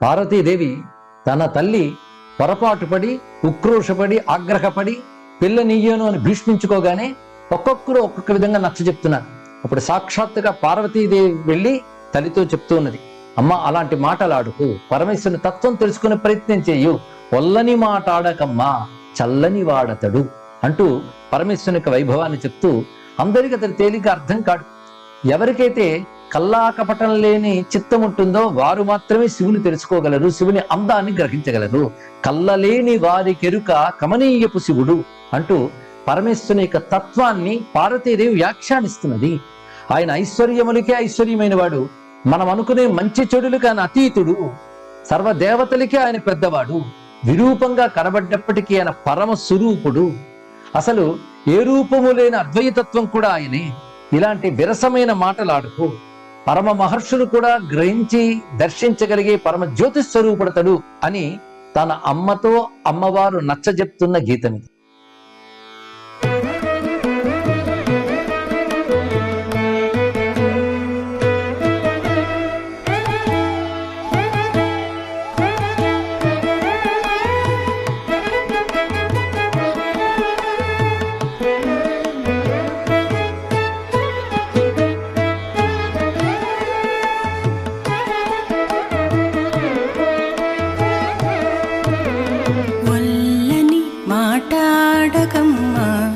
పార్వతీదేవి తన తల్లి పొరపాటు పడి ఉక్రోషపడి ఆగ్రహపడి పిల్లనియ్యను అని భీష్మించుకోగానే ఒక్కొక్కరు ఒక్కొక్క విధంగా నచ్చ చెప్తున్నారు. అప్పుడు సాక్షాత్తుగా పార్వతీదేవి వెళ్ళి తల్లితో చెప్తూ ఉన్నది, అమ్మ అలాంటి మాటలాడుకు, పరమేశ్వరుని తత్వం తెలుసుకునే ప్రయత్నం చేయు, ఒల్లని మాట ఆడకమ్మా చల్లని వాడతడు అంటూ పరమేశ్వరుని యొక్క వైభవాన్ని చెప్తూ అందరికీ అతను తేలిక అర్థం కాడు. ఎవరికైతే కల్లాకపటం లేని చిత్తం ఉంటుందో వారు మాత్రమే శివుని తెలుసుకోగలరు, శివుని అందాన్ని గ్రహించగలరు. కళ్ళలేని వారికెరుక కమనీయపు శివుడు అంటూ పరమేశ్వరుని యొక్క తత్వాన్ని పార్వతీదేవి వ్యాఖ్యానిస్తున్నది. ఆయన ఐశ్వర్యములకే ఐశ్వర్యమైన వాడు, మనం అనుకునే మంచి చెడులు కాని అతీతుడు, సర్వదేవతలకే ఆయన పెద్దవాడు, విరూపంగా కనబడ్డప్పటికీ ఆయన పరమ స్వరూపుడు, అసలు ఏ రూపము లేని అద్వైతత్వం కూడా ఆయనే. ఇలాంటి విరసమైన మాటలాడుకు పరమ మహర్షులు కూడా గ్రహించి దర్శించగలిగే పరమ జ్యోతి స్వరూపుడతడు అని తన అమ్మతో అమ్మవారు నచ్చజెప్తున్న గీతమిది.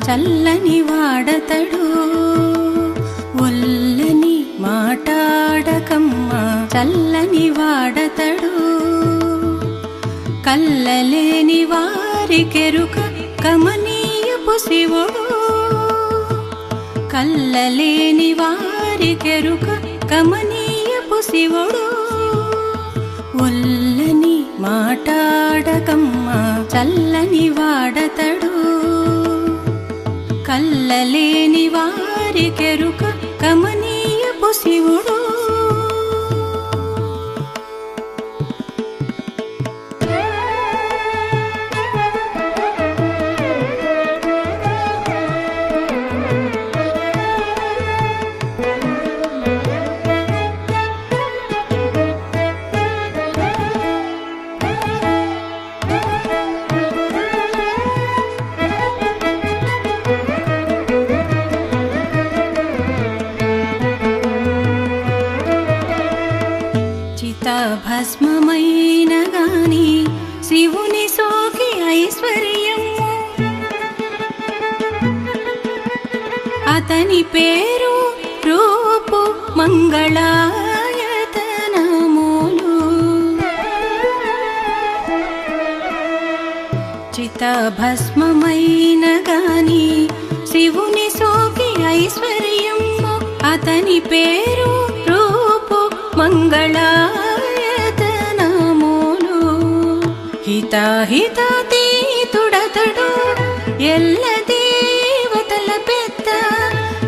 చల్లని వాడతడు, ఒల్లని మాటాడకమ్మ చల్లని వాడతడు, కల్లలేని వారికెరుక కమనీయపు శివుడు, కల్లలేని వారికెరుక కమనీయపు శివుడు, ఒల్లని మాటాడకమ్మ చల్లని వాడతడు, కల్లలేని వారికెరుక కమనీయపు శివుడు. భస్మమైన గాని శివుని సోకి ఐశ్వర్యము, అతని పేరు రూపు మంగళాయతనములు, చితభస్మమైన గాని శివుని సోకి ఐశ్వర్యము, అతని పేరు రూపు మంగళాయతనములు, హితాహితాతీతుడతడు ఎల్ల దేవతల పెద్ద,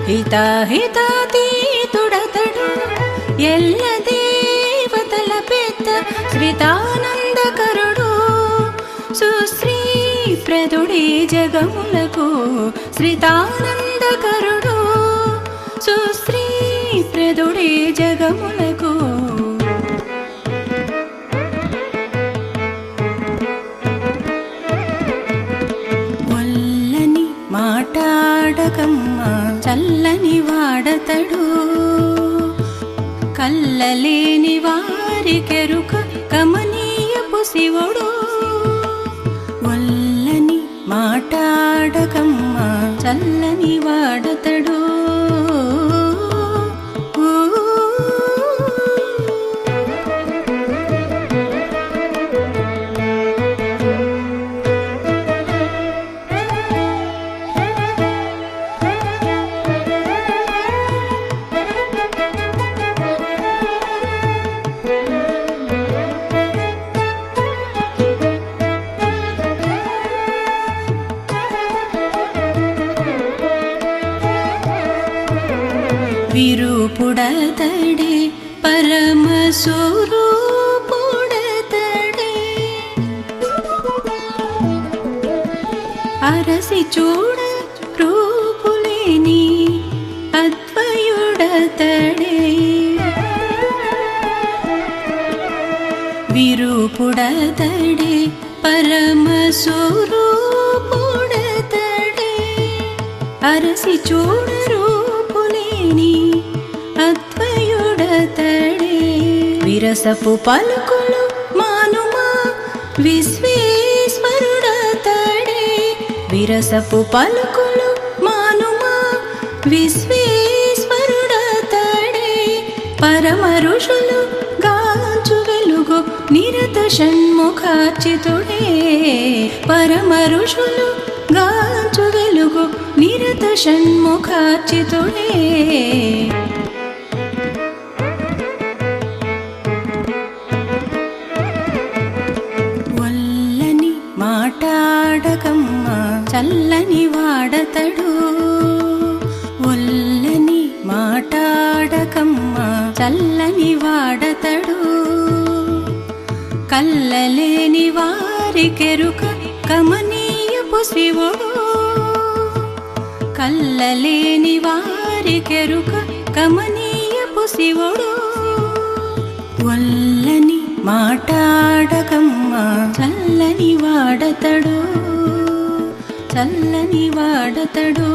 హితాహితాతీతుడతడు ఎల్ల దేవతల పెద్ద, శ్రితానందకరుడు సుశ్రీ ప్రదుడే జగములకు, శ్రితానందకరుడు సుశ్రీ ప్రదుడే జగములకు, ఒల్లని మాటాడకమ్మ చల్లని వాడతడు, కల్లలేని వారికెరుక కమనీయపు శివుడు, ఒల్లని మాటాడకమ్మ చల్లని వాడతడు. విరూపుడతడే పరమ స్వరూపుడతడే, అరసి చూడ రూపులేని అద్వయుడతడే, విరూపుడతడే పరమస్వరూపుడతడే అరసి చూడరూపులేని అద్వయుడతడే విరసపు పలుకులు మానుమా విశ్వేశ్వరుడతడే విరసపు పలుకులు మానుమా విశ్వేశ్వరుడతడే పరమ ఋషులు గాంచు వెలుగు నిరత షణ్ముఖార్చితుడే పరమ ఋషులు గాంచు వెలుగు నిరత షణ్ముఖార్చితుడే వల్లని మాటాడకమ్మ చల్లని వాడతడు వల్లని మాటాడకమ్మ చల్లని వాడతడు కల్లలేని వారికెరుక కమనీయపు శివుడు కల్లలేని వారికెరుక కమనీయపు శివుడు వల్లని మాటాడకమ్మ చల్లని వాడతడు చల్లని వాడతడు